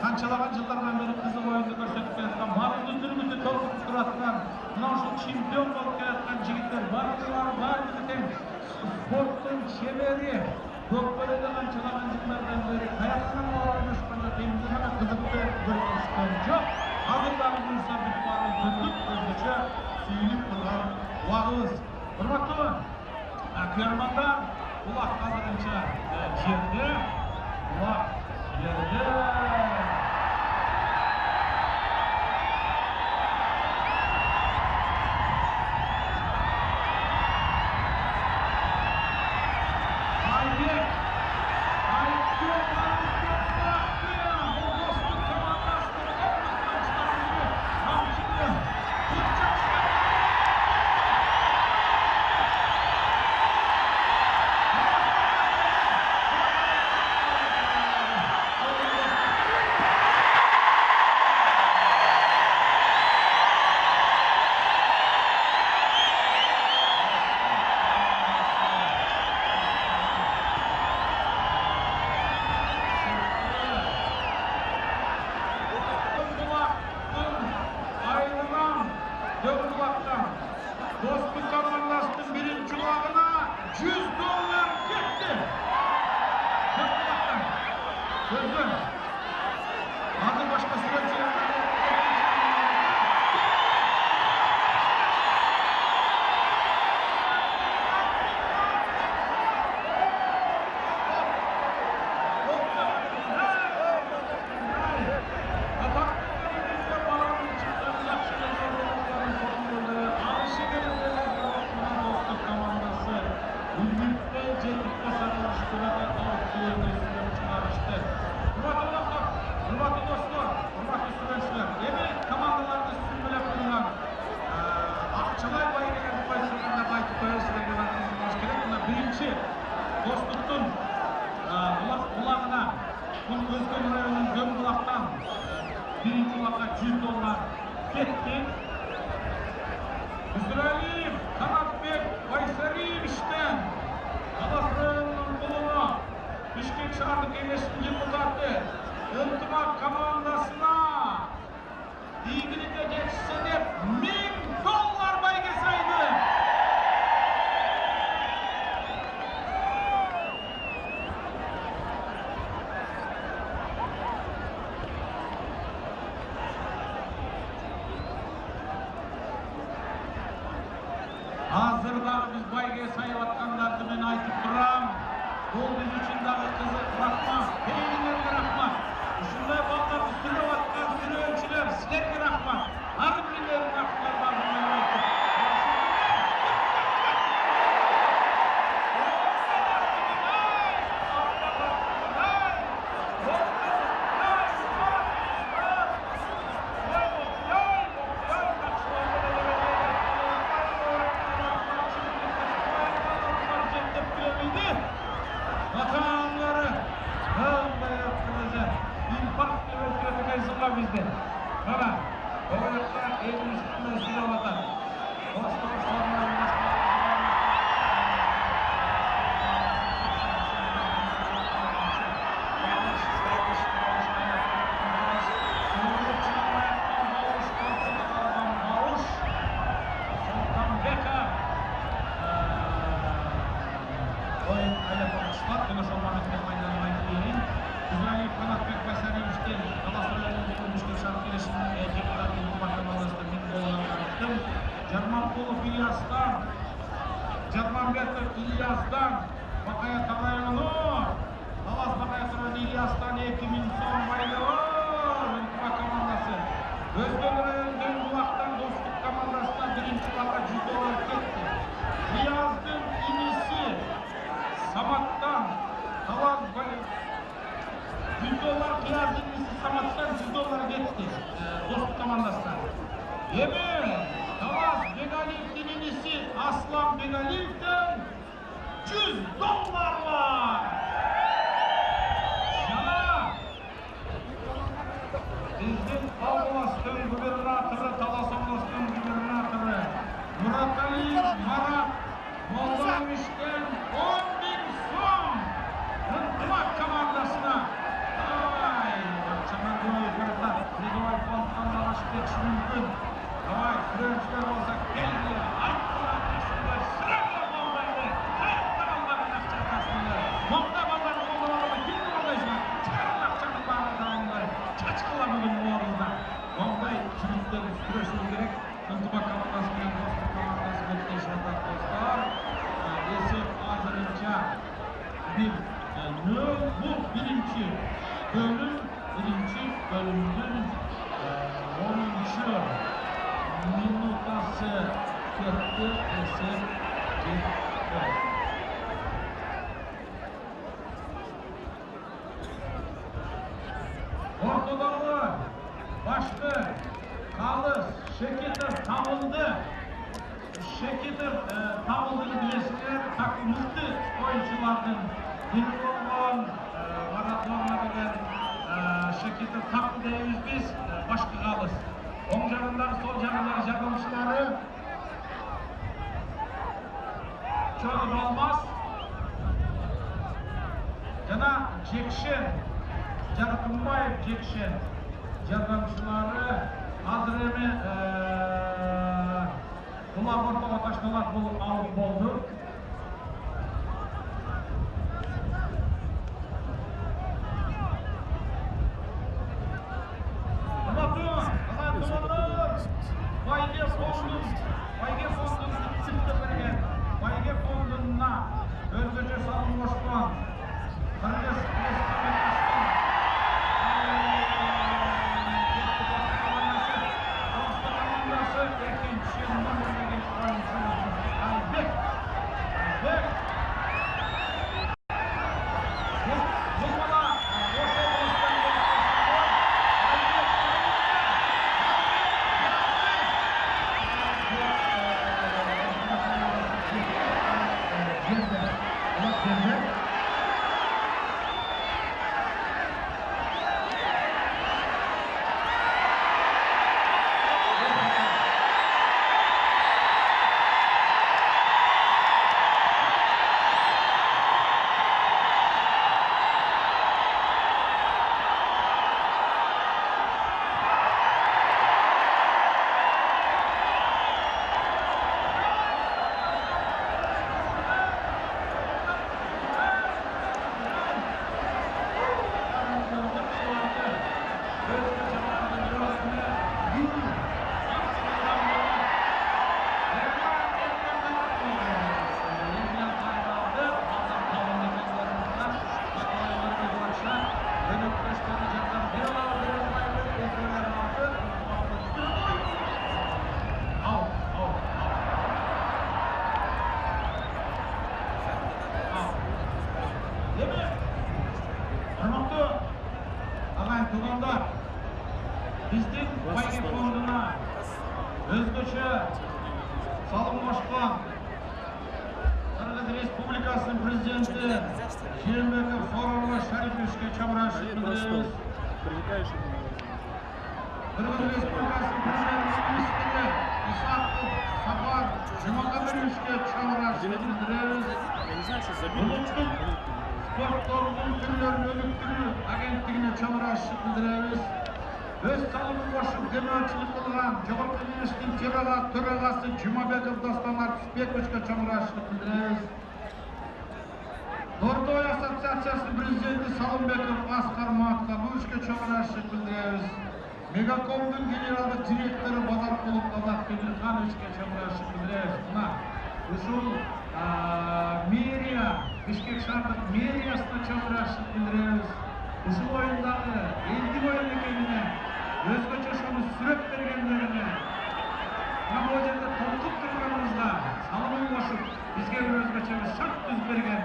Qanchalagan yillardan beri qiziq o'yinni ko'rsatib kelayotgan, barcha turmushni to'lqin turadigan, mana shu chempion bo'lib kelayotgan yigitlar, barcha teng sportning cheberi, ko'plarida qanchalagan yillardan beri hayotdan o'rganishganda tengdana qiziqdi ko'rishgan yo'q. Hozirlarning munosabati bilan ko'zlik o'zgacha suyunib turgan vaqt. Hurmatli ko'rmanlar, ular hozircha yerda Üzraliyev, Kanatbek, Baysariyev'den Galatasaray'ın koluna Bişkek Şehirlik Kengesinin deputatı Iltımақ komandasına игілігі жетішсе деп $1000 байге сайды. Hazırдағы біз байге сайып атқандарды мен айтып тұрам. Ол біз үшін дағы қызық рахмат, бейгілерге рахмат. Ушундай балдарды сүріп атқан сүрөөнчүлөр, силерге рахмат. Ары билерин рахматтар мен айтып. Bizde. Bana, o yakta en üstüne silah vatan. Dostum sorunlarına oyun öyle konuşmak, yine sormanın tekmaylarına gidelim. Üzerine Kanatbek Baysariyev'den Galatasaray'ın Bişkek Şehirlik Kengesinin deputatı Iltımақ komandasında $1000 attım. Jarmanqulov İlyas'tan, Jarmanbetov İlyas'tan, Bakayat rayonu, Talas Bakayat rayonu İlyas'tan 2000 so'm bayga var Iltımақ komandası. Özbek rayonu Döngulak'tan Dostluk komandasına birinci balga $100 ketdi. Niyazdın inisi Samat'tan Talas $100 Niyazdın inisi Samat'tan $100 ketdi. Dostluk komandasına. Yemin, Talas Begaliyev'in inisi Aslan Begaliyev'den $100 var. Şana bizden Oblast'ın gubernatörü, Talas Oblast'ın gubernatörü Murataliyev Marat Moldavich'ten 10.000 so'm Iltımақ komandasına. Ay, çaman duayı kırıklar. Ligoy fonddan araşıp geçiş mümkün. Давай, сүрөөнчүлөр болсо келди. Айттылар, кесиңер, сүрөңөр болбойду. Каякта балдардын акчасын астыңдар. Монда балдарды колдонбой кимди колдойсуңар? Чыгарыңар акчаны баардыгыңар. Чачкыла бүгүн орунда. Мондай жигиттерди сүрөшүбүз керек. Iltımақ командасы менен Достук командасы беттешип атат достор. Эсеп азырынча 1-0. Бул биринчи бөлүм, биринчи бөлүмдүн 10-чу minutası ketdi, esep ketdi. Ortaдағы başlı Қалыс Шекетов табылды. Шекетов табылдыны білесіңер, мықты ойыншылардың бiri болған Марадона деген Шекетов табылды дейбиз биз, башкы Қалыс. Оң жағындағы, сол жағындағы жардамшылары Чөліп Алмас жана Жекшен, Жаркынбаев Жекшен жардамшылары азыр эми улам ортого ташталат болуп алып болду. Байге фондуна өзгөчө салым кошкон Кыргыз командасы экинчи номер деген ойунчу Айбек Salım Başkan, Kırgız Respublikası'nın Prezidenti Jeenbekov Сооронбай Шариповичке чамырашып билдиребиz. Kırgız Respublikası'nın Prezidenti Исаков Сапар Жумакадыровичке чамырашып билдиребиz. Улуттук спорттун түрлөрүн өнүктүрүү агенттигине чамырашып билдиребиz. Өз салымын кошуп демөөрчүлүк кылган Жогорку Кеңештин төрагасы Жумабеков Достон Артысбековичке чамырашып билдиребиз. Тордой ассоциациясынын президенти Салымбеков Аскар Маткановичке чамырашып билдиребиз. Мегакомдун генералдык директору Базаркулов Казак Темирхановичке чамырашып билдиребиз. Мына ушул мэрия, Бишкек шаардык мэриясына чамырашып билдиребиз. Ушул оюндагы элдик оюн экенине өзгөчө ошону сүрөт бергендерине мына бул жерде толкуп турганыбызга салымын кошуп бизге бир өзгөчө шарт түзүп берген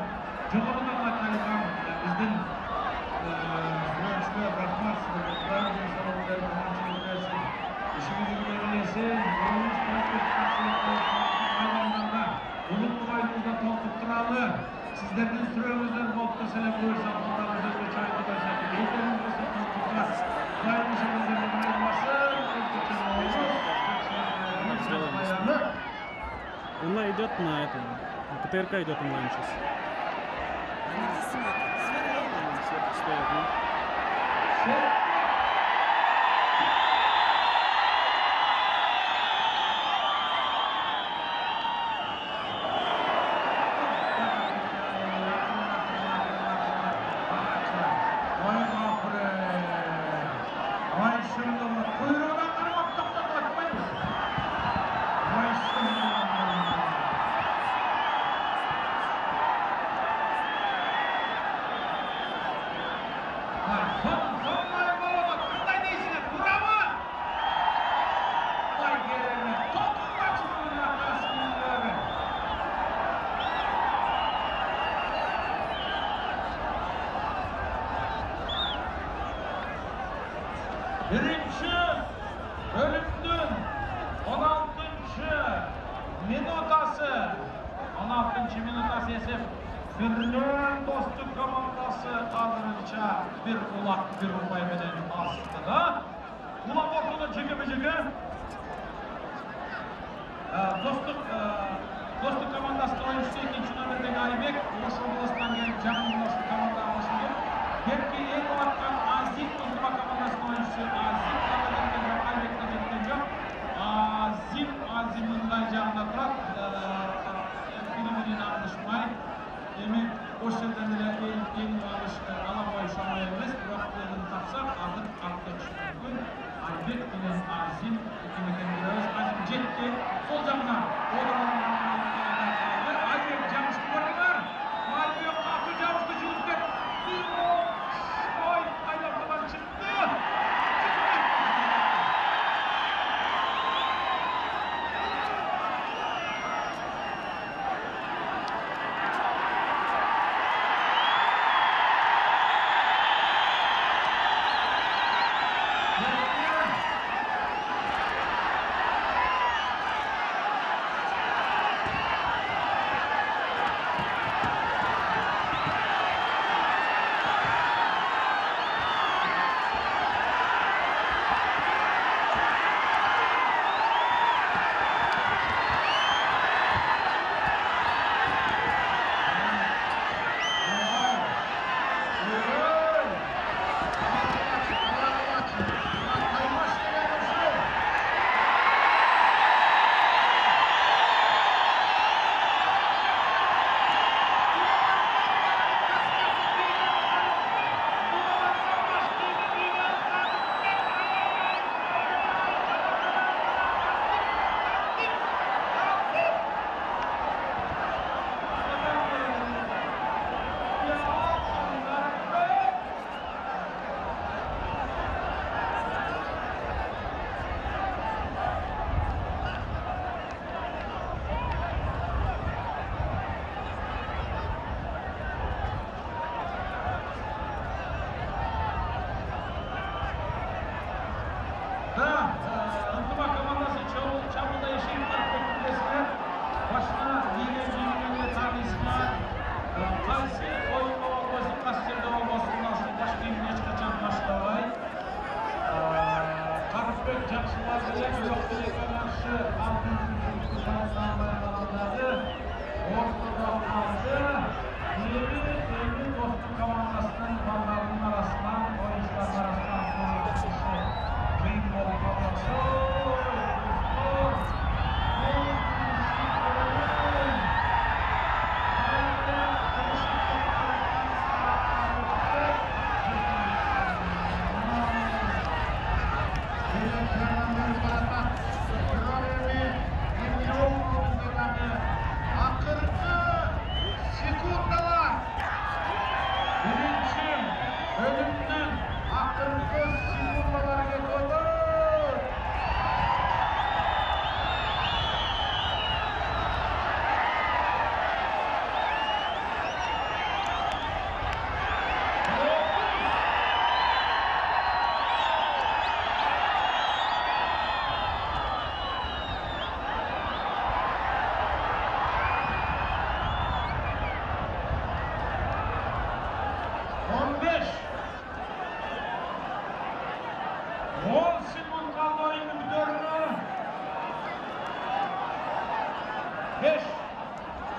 жогорудагы айтылган биздин сүрөтчүлөр рахмат силерге ишиңиз илгери элесин айламдарда улуттук оюнубузда толкуп туралы сиздердин сүрөңүздөр болуп турса эле буюрса мындагы өзгөчө айтып койсок эйтериңиз болсо толкуп турат кудайым ошондордун айырмасын Она идет на это. КТРК идет онлайн сейчас. Стоит, да? Birinci bölümdün 16. minutası 16. minutası esef Birlen Dostluk komandası hazırlıca bir ulak bir ulay bedeni aslında. Ulak ortada çeke Dostluk komandası oyuncusu ikinci nöberdeki Aybek Oş Oblast'tan gelip canlı Dostluk komandası başlıyor. Belki en ulatkan Azik Uzma komandası oyuncusu Azik Aybek'te jetken yok. Azim'in canına turat filminin alışmay. Demek o şeyden de en alamayı şamayımız bıraktığını tapsak artık mümkün. Aybek ile Azim ikimizden biliyoruz. Azim jetti sol camına. Aybek camış var. Aybek kapı camıştı cüzdet. Oy ayaklardan çıktı.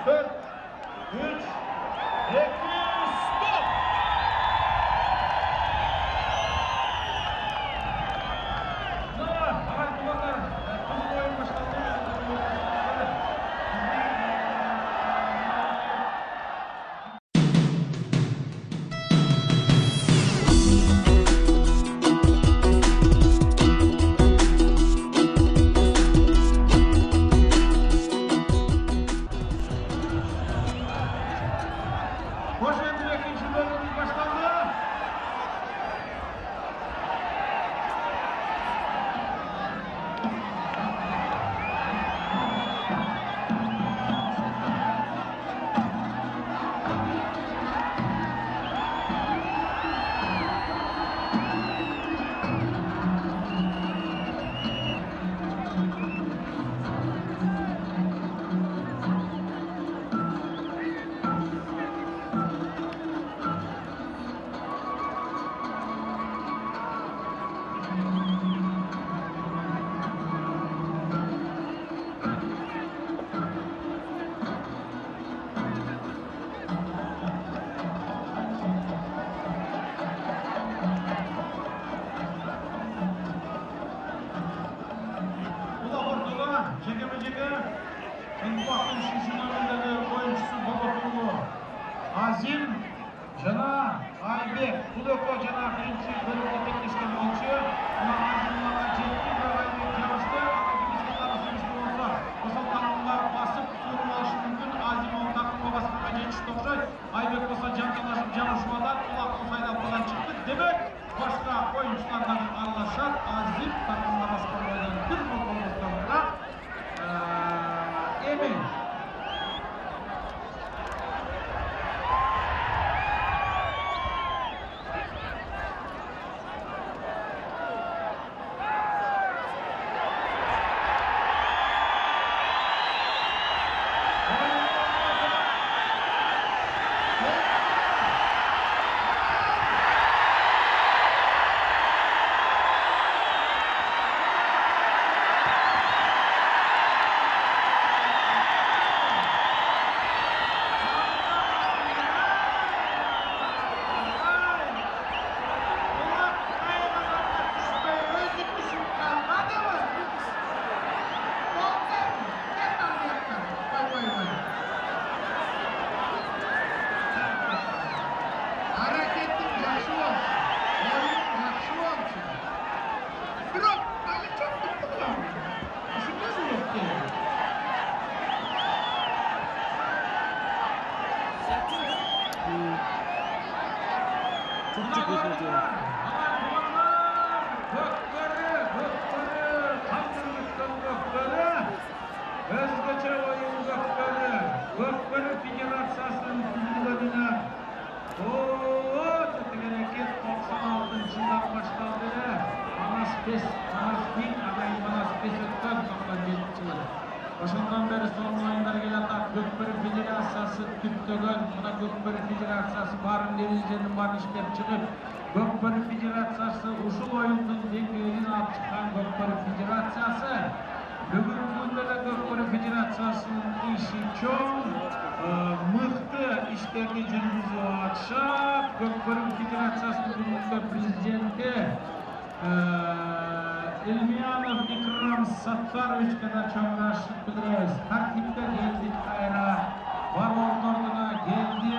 4, 3, 2, stop! Ағай бұландар, қызыл ойын başlandı. Ынбақтың үшінші нөмірдегі ойыншысы Бабатұлы Азим жана Айбек Құлөко жана бірінші бөлімде тектешкен ойыншы. Азимларға жетті, бірақ Айбек жабышты. Ағайдыңызға сүйісті болса, осал тақымға басып, суырып алышы мүмкін. Азим ол тақымға басқанға жетішті оқшайды. Айбек болса жанталашып жабышмадан, ұлақ сайдалқадан шықты. Демек, башқа ойыншылардан аралашат. Азим тақымға басқан ойдан бір қол бастауында. Emin. Başından beri son oyunları gelen Gökberi Federasyası tüptөгөн, buna Gökberi Federasyası barın devizenin barın işlep çıkıp, Gökberi Federasyası uşul oyunun dengeliğini alıp çıkan Gökberi Federasyası, bugün gündele Gökberi Federasyasının işi çok mıhtı işlerini жүргізіп atışat. Gökberi Federasyasının bugünkü prezidenti Ilmiyanov İkram Sattarovich kadar çağrışıp biliriz. Tartipte geldik kayra. Var ortamına geldi.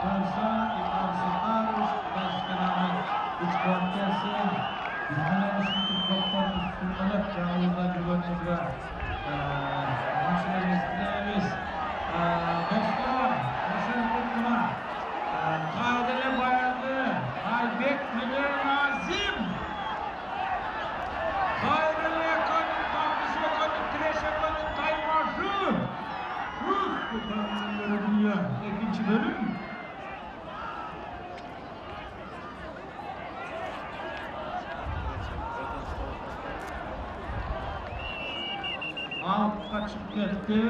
Olsa İkram Sattarovich Kudayışkanamın üç kortesi. Bizden üstün kortlarını sürmelep canımızda güvenizde düşüneceğiz. Dostlar, hoşçakalın buna. Kaydele bayandı. Aybek Müller Nazim. Kaydele ekonomik kampüsü ekonomik kreş ekonomik kaymaşı. Rus ekonomikleri dünya. İkinci bölüm. Alt kaçıp gitti.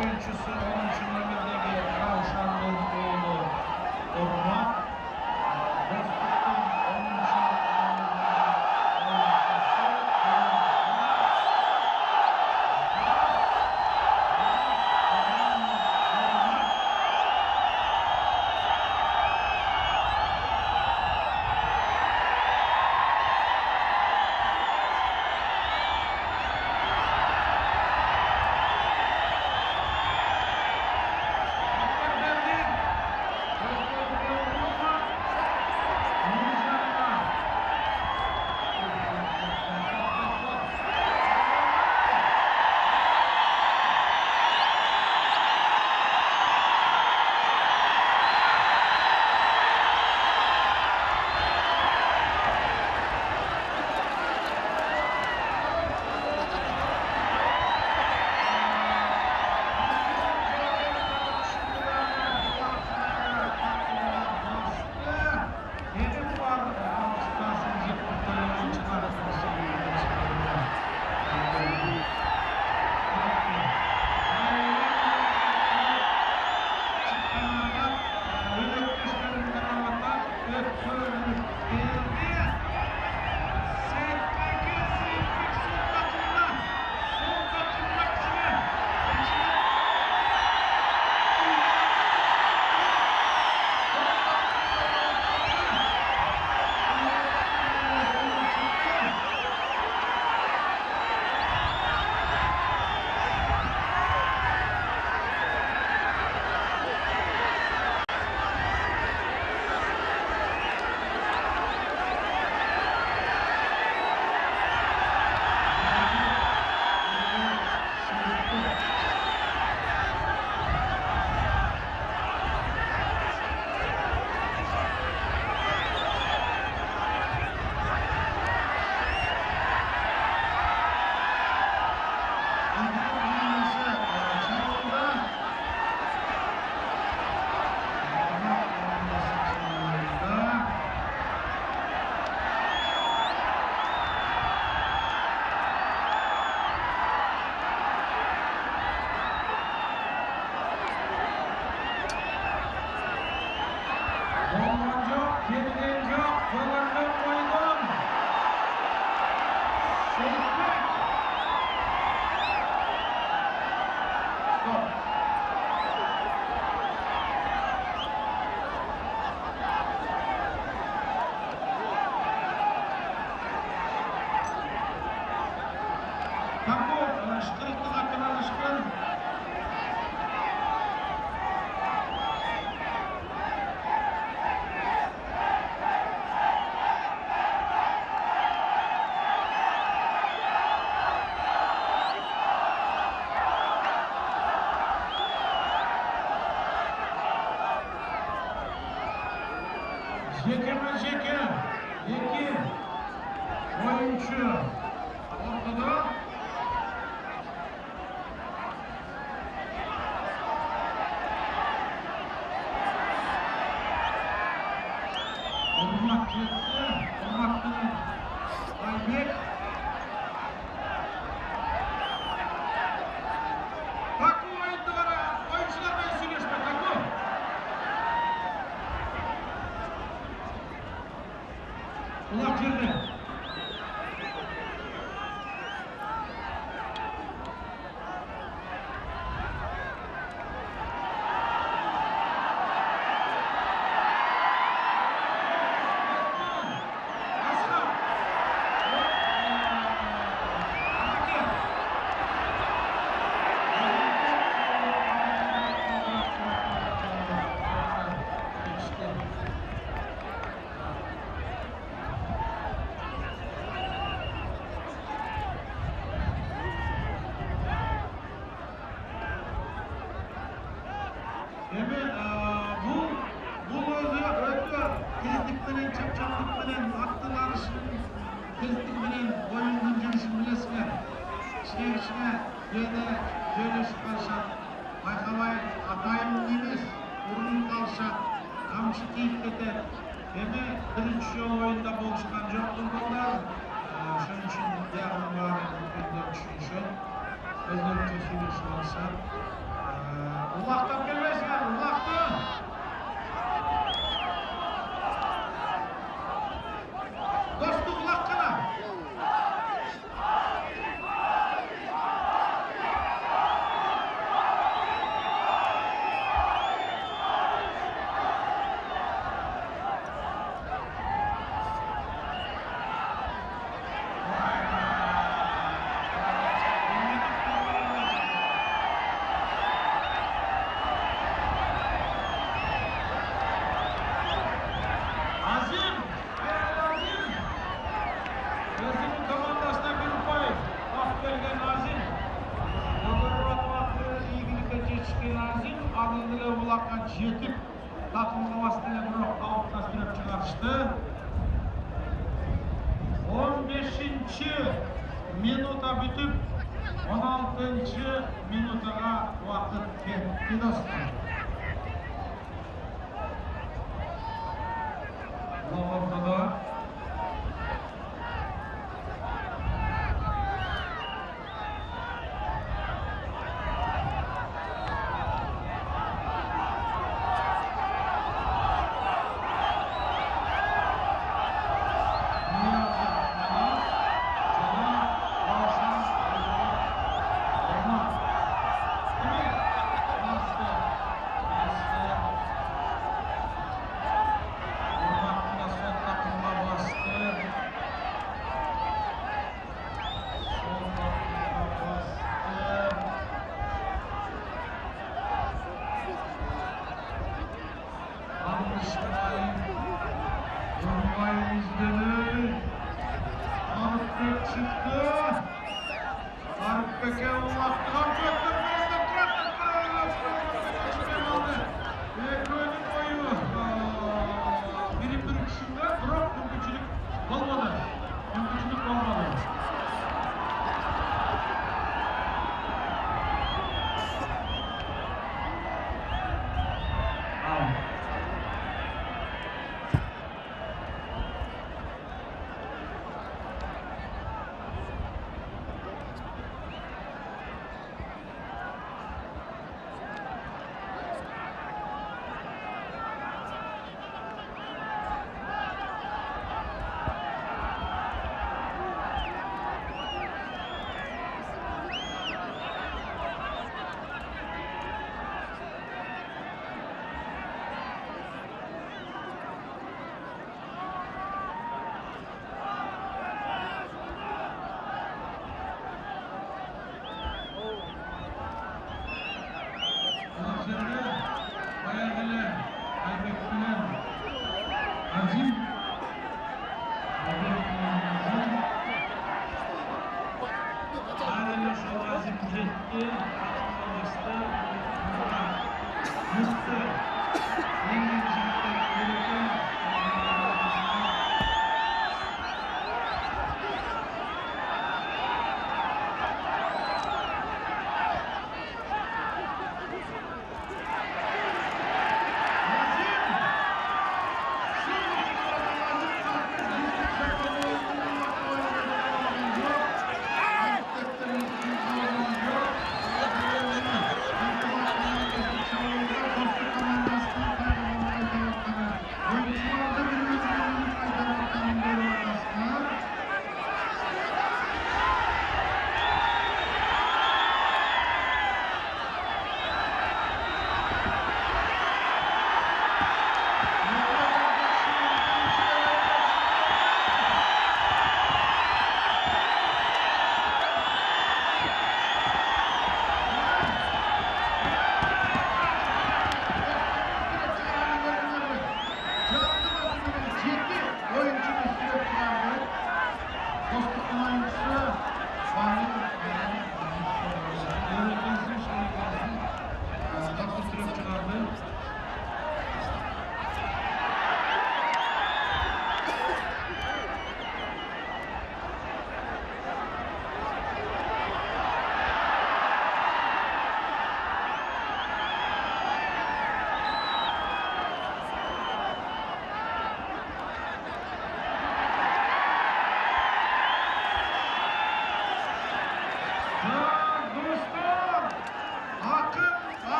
oyuncusu 10. numaradaki Ravşan'ın oğlu Orman. Bozkurt'un 10. Ышкырыктык атынан ышкын. Жеке. Екі ойыншы ортада. Ұрмақ жетті. Ұрмақтың Айбек. Таку ойынды бара. Ойыншылармен сөйлеспе, Таку. Улақ жерде. Бұл өзі өте тездікпенен, чапчандықпенен, аттыланышын, тездікпенен ойынның жүрішін білесіңер. Кішіне дені жөйлесіп қалышат, байқабай атайым емес, ұрын қалышат, қамшы тиіп кетеді. Бірінші жол ойында болышқан жоқ болғандар, шын үшін яғын бар үлкендер үшінші өздерінше сөйлесіп қалышат. Улақтап келмейсіңер, улақты! Досты улақ қана! Жетіп, тақымға бастыға бірақ ауытқа сүріп шығарышты. 15-ші минута бүтіп, 16-ші минутаға уақыт кетті достар. Ортада.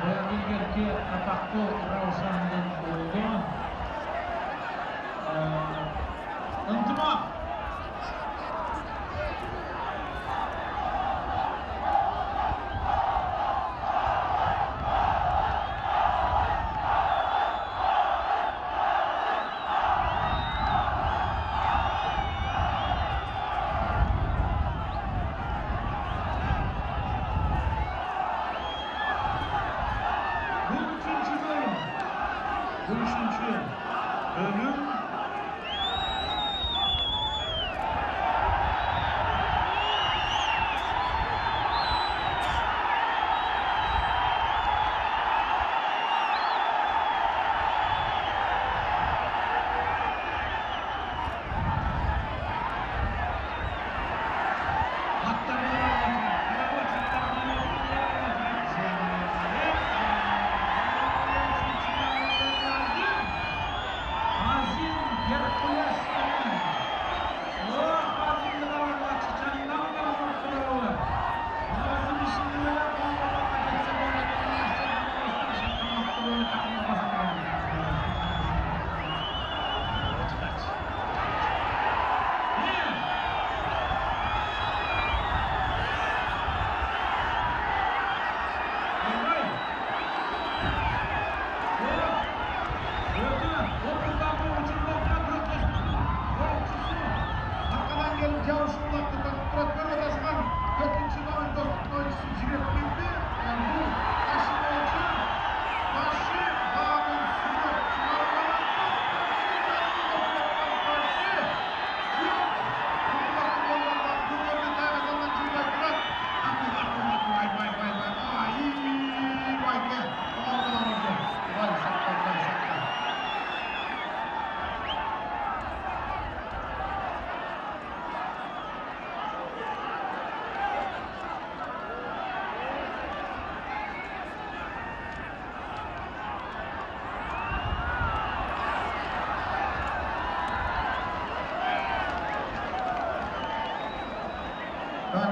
Bilgerki ataqlı Ravşan'ın oldu. Intimak. Bu üçüncü bölüm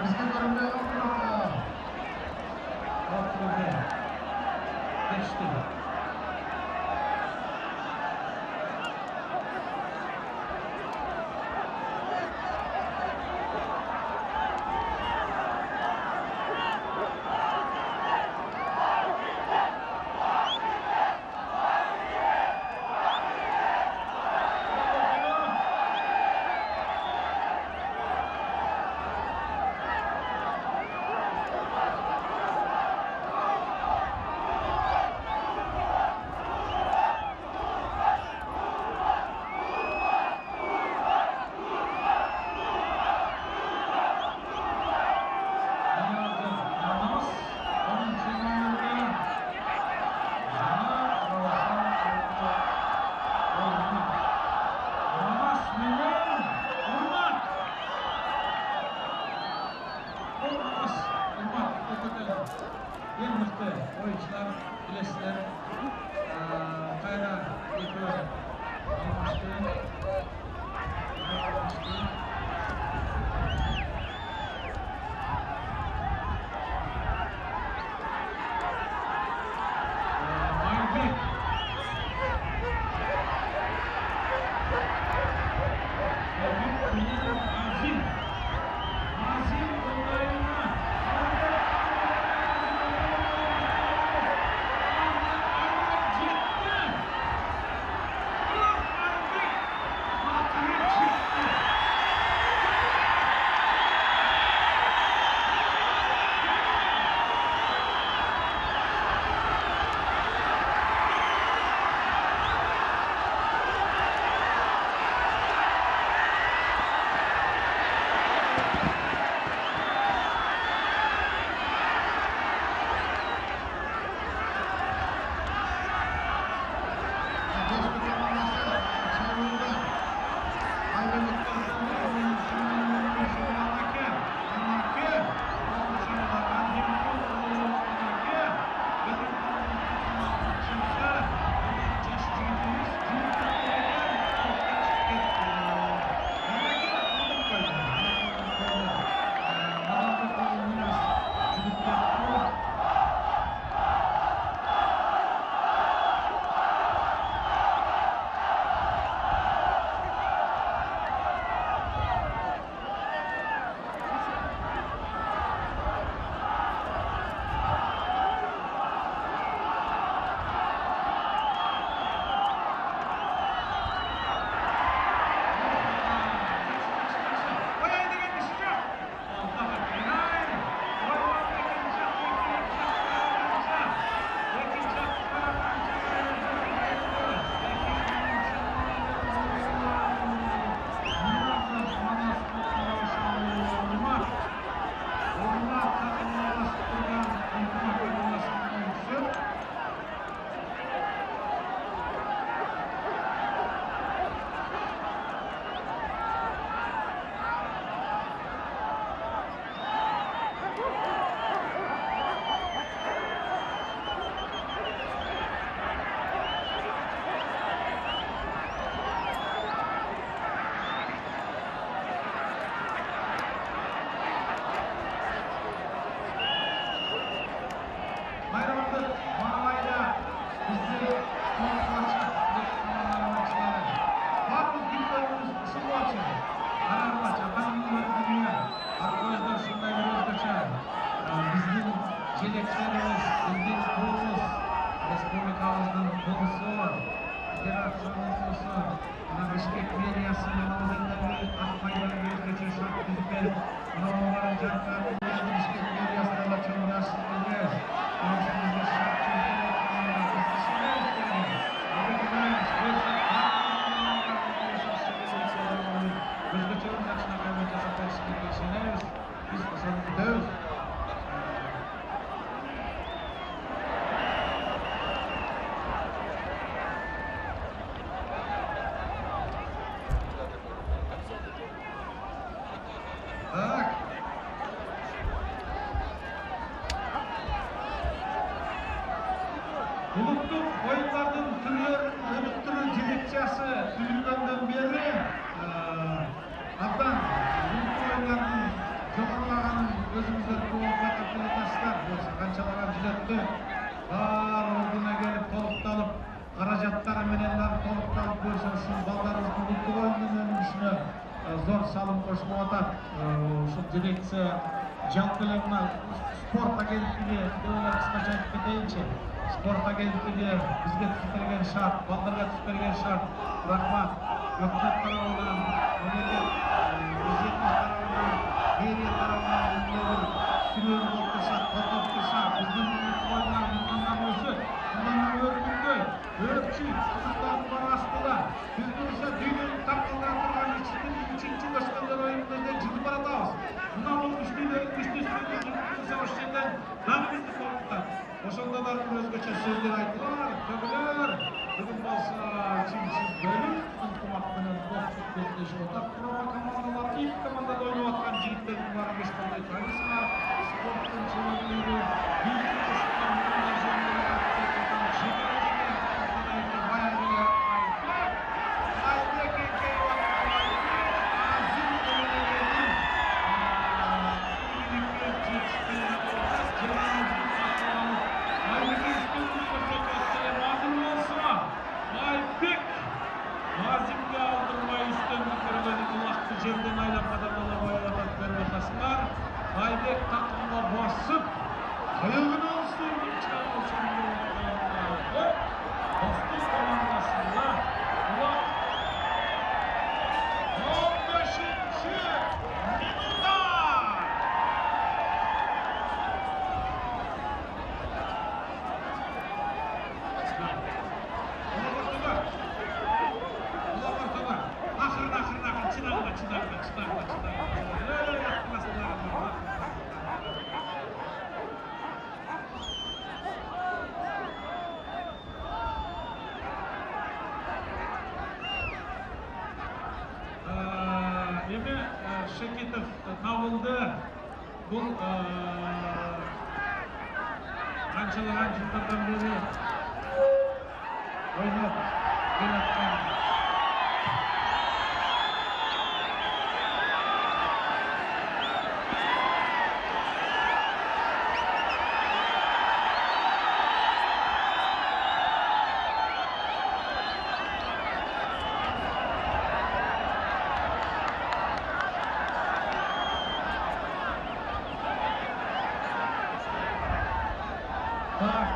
bizga görünme geçti. En mıhtı oyuncular, bilesizler, Kayra Ekber almıştı. Aybek. Azim. Azim olayına. Улуттук оюндардын түрлөрүн өнүктүрүү дирекциясы түзүлгөндөн бери абдан улуттук оюндардын жогорулаганын өзүңүздөр көп байкап келатасыздар. Канчалаган жыл өттү, баары ордуна келип толукталып, каражаттары менен дагы толукталып көрсөтсүн, балдарыбыздын улуттук оюндун өнүгүшүнө зор салым кошулуп атат. Ушул дирекция жалпы эле мына спорт агенттиги деп эле кыскача айтып кетейинчи. Sport agentligi bizga tuzilgan shart, ballarga tuzilgan shart. Rahmat. Hukumat tomonidan, mamlakat prezident tomonidan, meriya tomonidan bunday sürüyor bo'lsa, qo'llab tursa, bizning qo'ylar bundan o'sib, bundan o'rgungay, o'rchi, sizlar orasida bizni esa dunyoning taqdirlari turgan uchinchi boshqalar o'yinlarda jilib boradamiz. Bundan savaşçıdan daha bizni korkutan. Oşanda da özgöçe sözler aytılar, köbüler. Bugün bolsa çimsiz bölüm, ынтымақтанып бокстық бетleşip отап. Құрама командалар, екі командада ойнап атқан жігіттердің барын ешқандай танысыңар. Спорттың чемпионы, биік қосылған мұрындар жөнінде атқан жекелеген қосылайында баяғы Айбек Екееватқан Азим Өмелердің игілікпен жетістігін Azim'de aldırmayı üstünlük görülenin ulaştı жерден айлап адамдала бойлап беріп атасыңар. Айбек тақымға басып, қайығын алсын, шығарылсын достық командасында ұлақ 15-ші минутта! Endi Sheketov табылды. Бұл қаншалаған жылдардан бері ойнап келатқан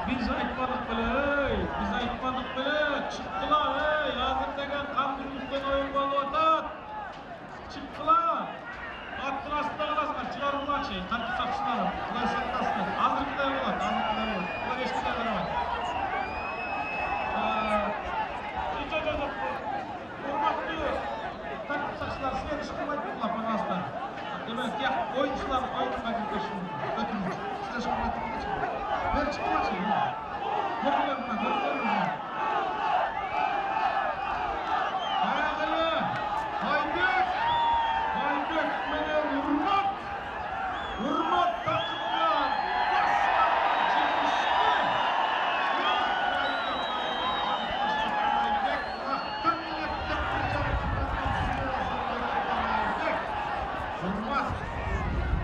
biz aytmadık bile, çıktılar hazır degen kandırılıktan oyun bolu atat. Çıktılar. Attırasında kalasınlar, çıkarırlar kanki sapşılarım, kulay saklasınlar. Hazır gider olat. Kulay eşkide karamayın. Ormak diyor, kanki sapşılar size çıkılmayı tutulap anasından. Demek ki oyuncular oyuncular götürmüş. Size çıkılmayı tutulap. Ben çıkılmayı Görüyorum ben. Ayaklı, Aybek mene Urmat takımla basmak çekişti. Aybek vaktin yettik bir Aybek. Urmat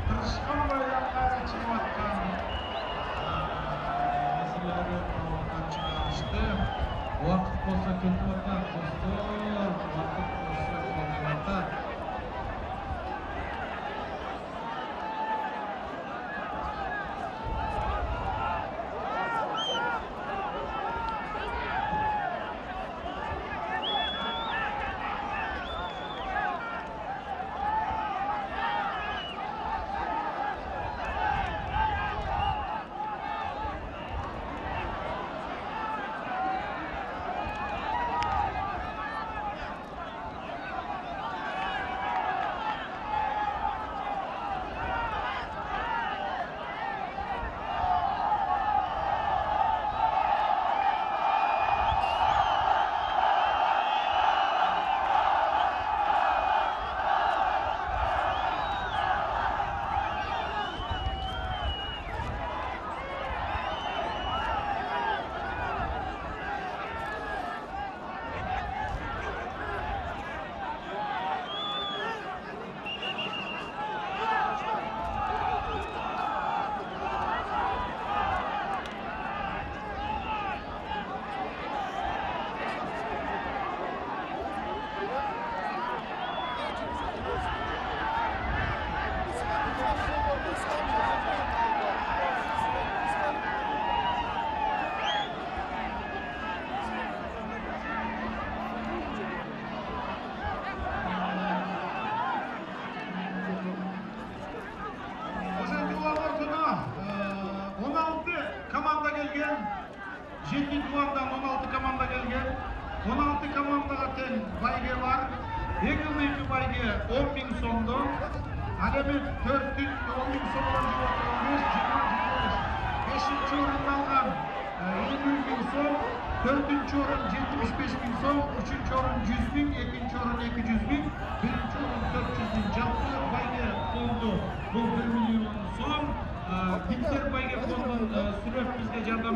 tırışkan bayraklara çıkmaktan meseleleri çıkarmıştı. Vakit bolsa ketip atar, dostlar. Vakit bolsa ketip atar. 7 туанdan 16 komanda gelgen. 16 komandaga тең байге бар. Ең ылдыйкы байге 10.000 сомдон. Ал эми 4-10.000 сомдон 25. 5-нчи орунду алган 50.000 сом, 4-нчү орун 75.000 сом, 3-нчү орун 100.000, 2-нчи орун 200.000, 1-нчи орун 400.000. Жалпы байге фонду бул 1 миллион сом. Бинтер байге фондун сүрөт бизге жардам